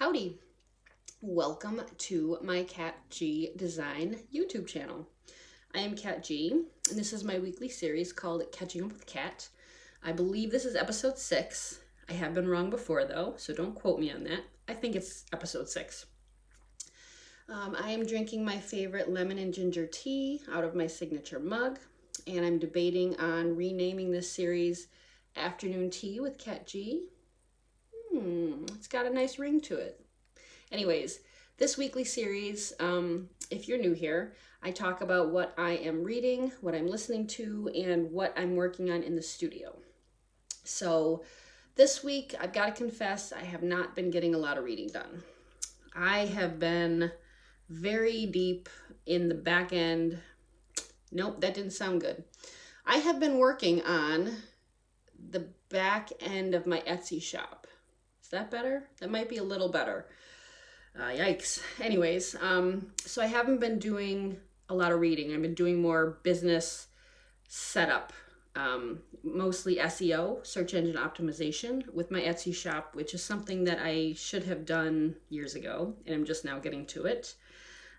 Howdy! Welcome to my Cat G Design YouTube channel. I am Cat G, and this is my weekly series called Catching Up with Cat. I believe this is episode 6. I have been wrong before though, so don't quote me on that. I think it's episode 6. I am drinking my favorite lemon and ginger tea out of my signature mug, and I'm debating on renaming this series Afternoon Tea with Cat G. It's got a nice ring to it. Anyways, this weekly series, if you're new here, I talk about what I am reading, what I'm listening to, and what I'm working on in the studio. So this week, I've got to confess, I have not been getting a lot of reading done. I have been very deep in the back end. Nope, that didn't sound good. I have been working on the back end of my Etsy shop. Is that better? That might be a little better. Yikes. Anyways, so I haven't been doing a lot of reading. I've been doing more business setup, mostly SEO, search engine optimization, with my Etsy shop, which is something that I should have done years ago, and I'm just now getting to it.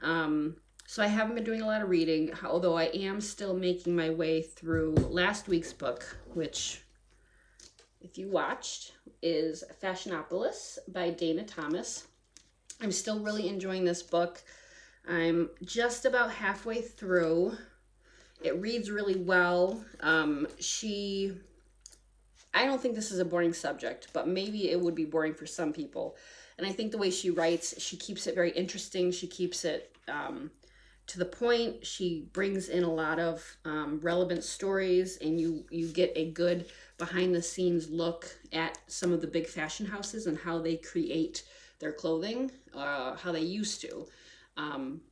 So I haven't been doing a lot of reading, although I am still making my way through last week's book, which, if you watched, is Fashionopolis by Dana Thomas. I'm still really enjoying this book. I'm just about halfway through. It reads really well. I don't think this is a boring subject, but maybe it would be boring for some people. And I think the way she writes, she keeps it very interesting. She keeps it to the point. She brings in a lot of relevant stories, and you get a good behind the scenes look at some of the big fashion houses and how they create their clothing, how they used to.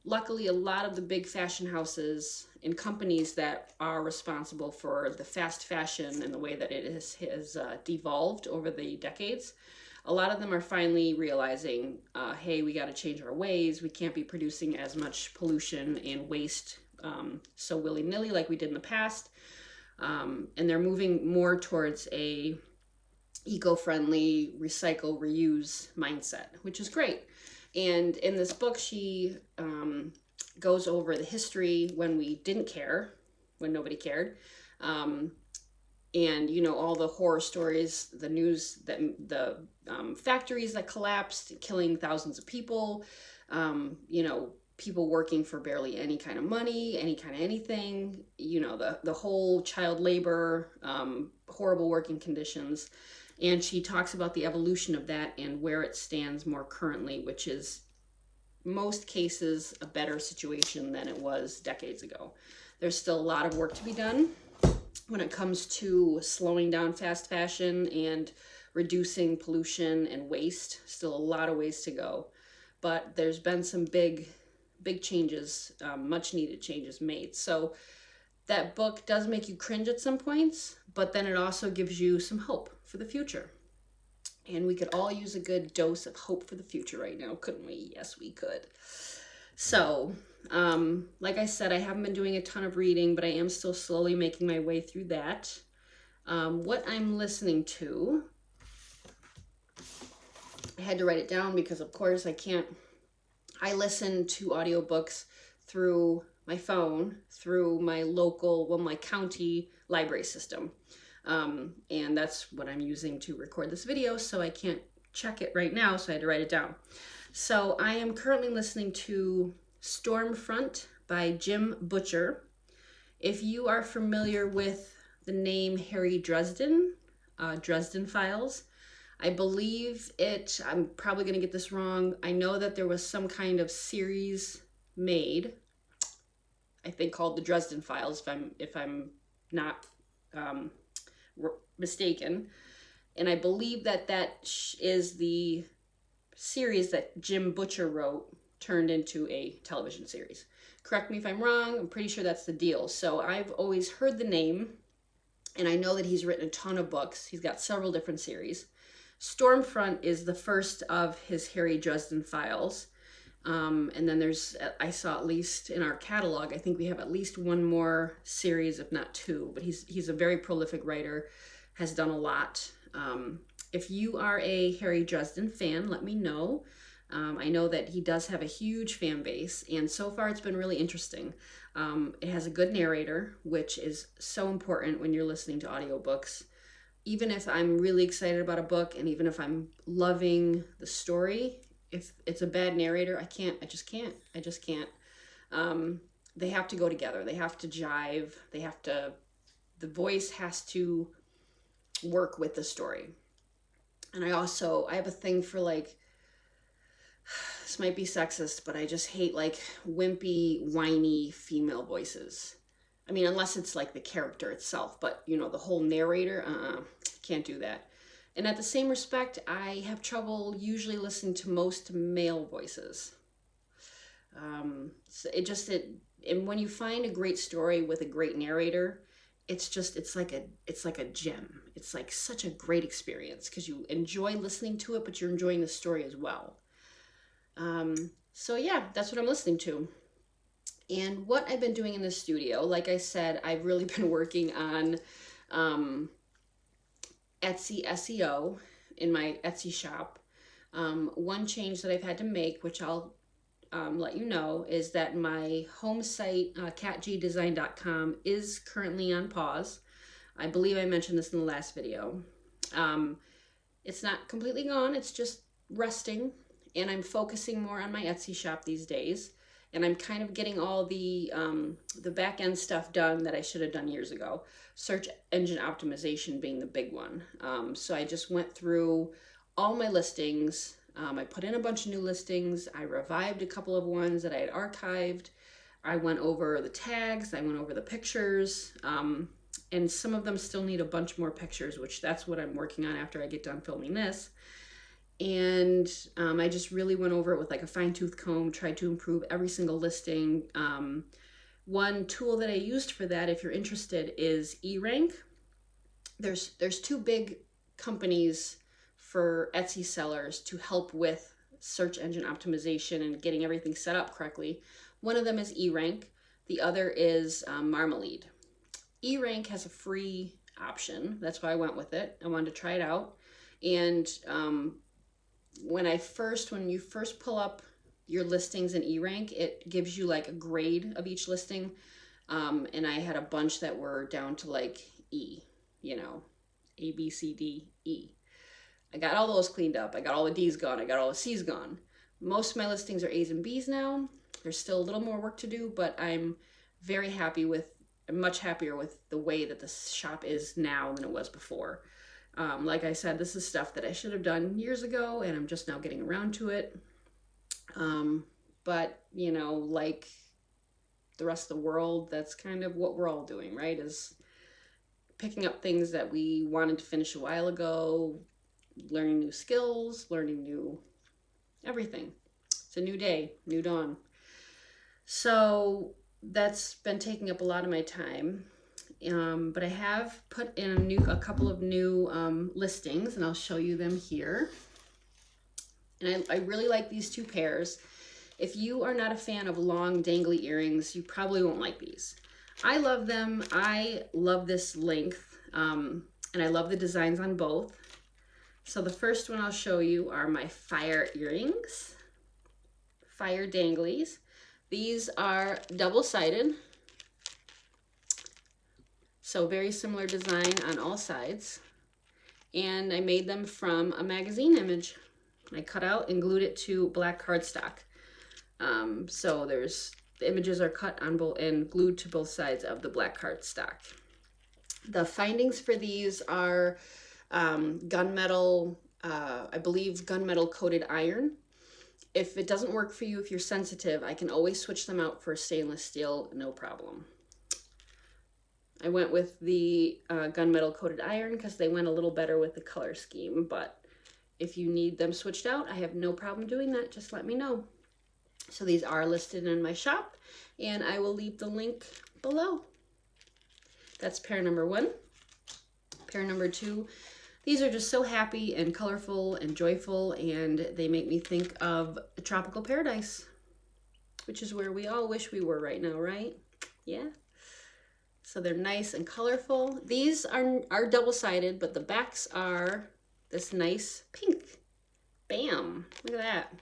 Luckily, a lot of the big fashion houses and companies that are responsible for the fast fashion and the way that it has devolved over the decades, a lot of them are finally realizing, hey, we got to change our ways. We can't be producing as much pollution and waste so willy-nilly like we did in the past. And they're moving more towards a eco-friendly, recycle, reuse mindset, which is great. And in this book, she goes over the history when we didn't care, when nobody cared. And, you know, all the horror stories, the news, that the factories that collapsed, killing thousands of people, you know, people working for barely any kind of money, any kind of anything, you know, the whole child labor, horrible working conditions. And she talks about the evolution of that and where it stands more currently, which is most cases a better situation than it was decades ago. There's still a lot of work to be done when it comes to slowing down fast fashion and reducing pollution and waste. Still a lot of ways to go. But there's been some big changes, much needed changes made. So that book does make you cringe at some points, but then it also gives you some hope for the future. And we could all use a good dose of hope for the future right now, couldn't we? Yes, we could. So, like I said, I haven't been doing a ton of reading, but I am still slowly making my way through that. What I'm listening to, I had to write it down because, of course, I listen to audiobooks through my phone, through my local, my county library system. And that's what I'm using to record this video, so I can't check it right now, so I had to write it down. So I am currently listening to Stormfront by Jim Butcher. If you are familiar with the name Harry Dresden, Dresden Files, I believe it, I'm probably going to get this wrong. I know that there was some kind of series made, I think called the Dresden Files, if I'm not mistaken. And I believe that is the series that Jim Butcher wrote turned into a television series. Correct me if I'm wrong. I'm pretty sure that's the deal. So I've always heard the name, and I know that he's written a ton of books. He's got several different series. Stormfront is the first of his Harry Dresden Files. And then I saw at least in our catalog, I think we have at least one more series, if not two, but he's a very prolific writer, has done a lot. If you are a Harry Dresden fan, let me know. I know that he does have a huge fan base, and so far it's been really interesting. It has a good narrator, which is so important when you're listening to audiobooks. Even if I'm really excited about a book, and even if I'm loving the story, if it's a bad narrator, I just can't. They have to go together. They have to jive. The voice has to work with the story. And I have a thing for like, this might be sexist, but I just hate like wimpy, whiny female voices. I mean, unless it's like the character itself, but you know, the whole narrator, can't do that. And at the same respect, I have trouble usually listening to most male voices. So and when you find a great story with a great narrator, it's like a gem. It's like such a great experience because you enjoy listening to it, but you're enjoying the story as well. So yeah, that's what I'm listening to. And what I've been doing in the studio, like I said, I've really been working on Etsy SEO in my Etsy shop. One change that I've had to make, which I'll let you know, is that my home site, catgdesign.com, is currently on pause. I believe I mentioned this in the last video. It's not completely gone, it's just resting, and I'm focusing more on my Etsy shop these days. And I'm kind of getting all the back end stuff done that I should have done years ago. Search engine optimization being the big one. So I just went through all my listings. I put in a bunch of new listings. I revived a couple of ones that I had archived. I went over the tags. I went over the pictures. And some of them still need a bunch more pictures, which that's what I'm working on after I get done filming this. And I just really went over it with like a fine-tooth comb, tried to improve every single listing. One tool that I used for that, if you're interested, is eRank. There's two big companies for Etsy sellers to help with search engine optimization and getting everything set up correctly. One of them is eRank. The other is Marmalade. eRank has a free option. That's why I went with it. I wanted to try it out. And when you first pull up your listings in eRank, it gives you like a grade of each listing. And I had a bunch that were down to like E, you know, A, B, C, D, E. I got all those cleaned up. I got all the D's gone. I got all the C's gone. Most of my listings are A's and B's now. There's still a little more work to do, but I'm much happier with the way that the shop is now than it was before. Like I said, this is stuff that I should have done years ago, and I'm just now getting around to it. But, you know, like the rest of the world, that's kind of what we're all doing, right? Is picking up things that we wanted to finish a while ago, learning new skills, learning new everything. It's a new day, new dawn. So that's been taking up a lot of my time. But I have put in a couple of new listings, and I'll show you them here. And I really like these two pairs. If you are not a fan of long dangly earrings, you probably won't like these. I love them. I love this length, and I love the designs on both. So the first one I'll show you are my fire earrings, fire danglies. These are double-sided. So very similar design on all sides. And I made them from a magazine image. I cut out and glued it to black cardstock. So the images are cut on both and glued to both sides of the black cardstock. The findings for these are gunmetal, I believe gunmetal coated iron. If it doesn't work for you, if you're sensitive, I can always switch them out for stainless steel, no problem. I went with the gunmetal coated iron because they went a little better with the color scheme, but if you need them switched out, I have no problem doing that. Just let me know. So these are listed in my shop, and I will leave the link below. That's pair number one. Pair number two, these are just so happy and colorful and joyful, and they make me think of a tropical paradise, which is where we all wish we were right now, right? Yeah. So they're nice and colorful. These are double-sided, but the backs are this nice pink. Bam, look at that.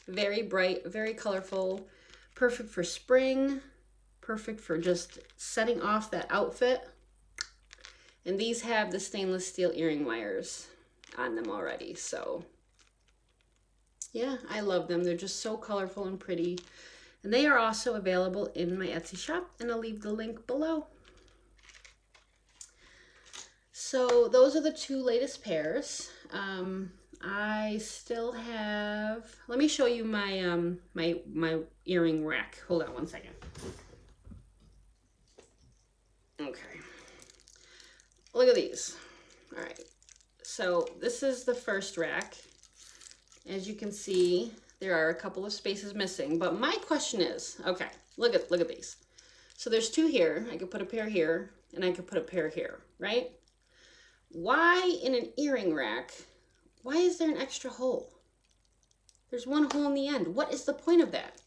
Very bright, very colorful, perfect for spring, perfect for just setting off that outfit. And these have the stainless steel earring wires on them already. So yeah, I love them. They're just so colorful and pretty. And they are also available in my Etsy shop, and I'll leave the link below. So those are the two latest pairs. I still have, let me show you my my earring rack. Hold on one second. Okay. Look at these. All right. So this is the first rack. As you can see, there are a couple of spaces missing, but my question is, okay, look at these. So there's two here. I could put a pair here, and I could put a pair here, right? Why in an earring rack, why is there an extra hole? There's one hole in the end. What is the point of that?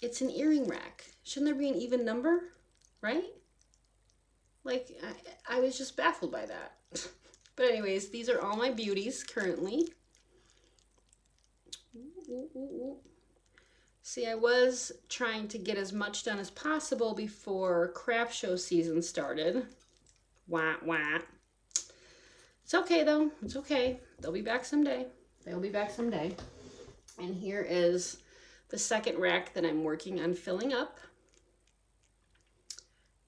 It's an earring rack. Shouldn't there be an even number, right? Like, I was just baffled by that. But anyways, these are all my beauties currently. See, I was trying to get as much done as possible before craft show season started. Wah, wah. It's okay though, it's okay. They'll be back someday. They'll be back someday. And here is the second rack that I'm working on filling up.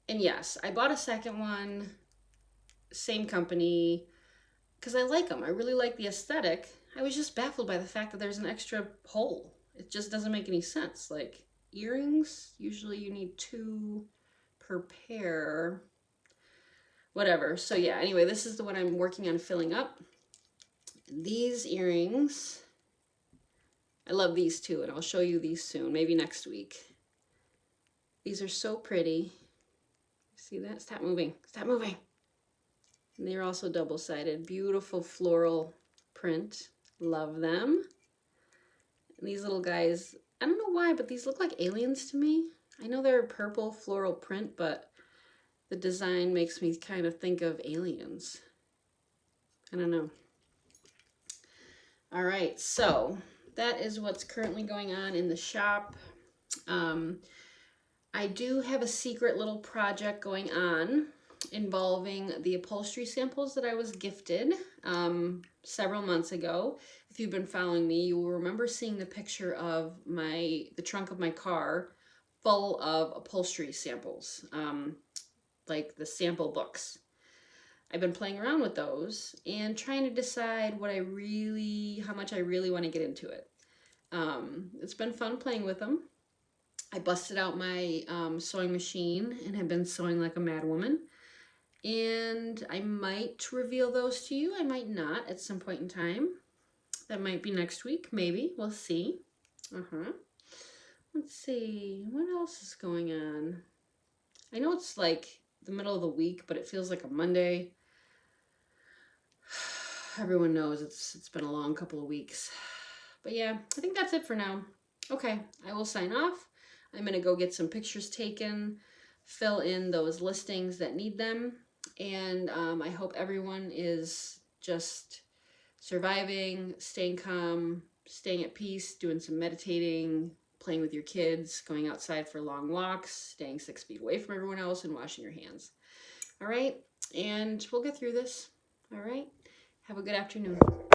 And yes, I bought a second one, same company, because I like them. I really like the aesthetic. I was just baffled by the fact that there's an extra hole. It just doesn't make any sense. Like earrings, usually you need 2 per pair. Whatever. So yeah, anyway, this is the one I'm working on filling up. These earrings, I love these too, and I'll show you these soon, maybe next week. These are so pretty. See that? Stop moving. Stop moving. And they're also double-sided. Beautiful floral print. Love them. And these little guys, I don't know why, but these look like aliens to me. I know they're purple floral print, but the design makes me kind of think of aliens. I don't know. All right, so that is what's currently going on in the shop. I do have a secret little project going on involving the upholstery samples that I was gifted several months ago. If you've been following me, you will remember seeing the picture of the trunk of my car full of upholstery samples, like the sample books. I've been playing around with those and trying to decide how much I really want to get into it. It's been fun playing with them. I busted out my sewing machine and have been sewing like a mad woman. And I might reveal those to you. I might not at some point in time. That might be next week, maybe. We'll see. Let's see. What else is going on? I know it's like the middle of the week, but it feels like a Monday. Everyone knows it's been a long couple of weeks. But yeah, I think that's it for now. Okay, I will sign off. I'm going to go get some pictures taken, fill in those listings that need them, and I hope everyone is just surviving, staying calm, staying at peace, doing some meditating, playing with your kids, going outside for long walks, staying 6 feet away from everyone else, and washing your hands. All right, and we'll get through this. All right, have a good afternoon.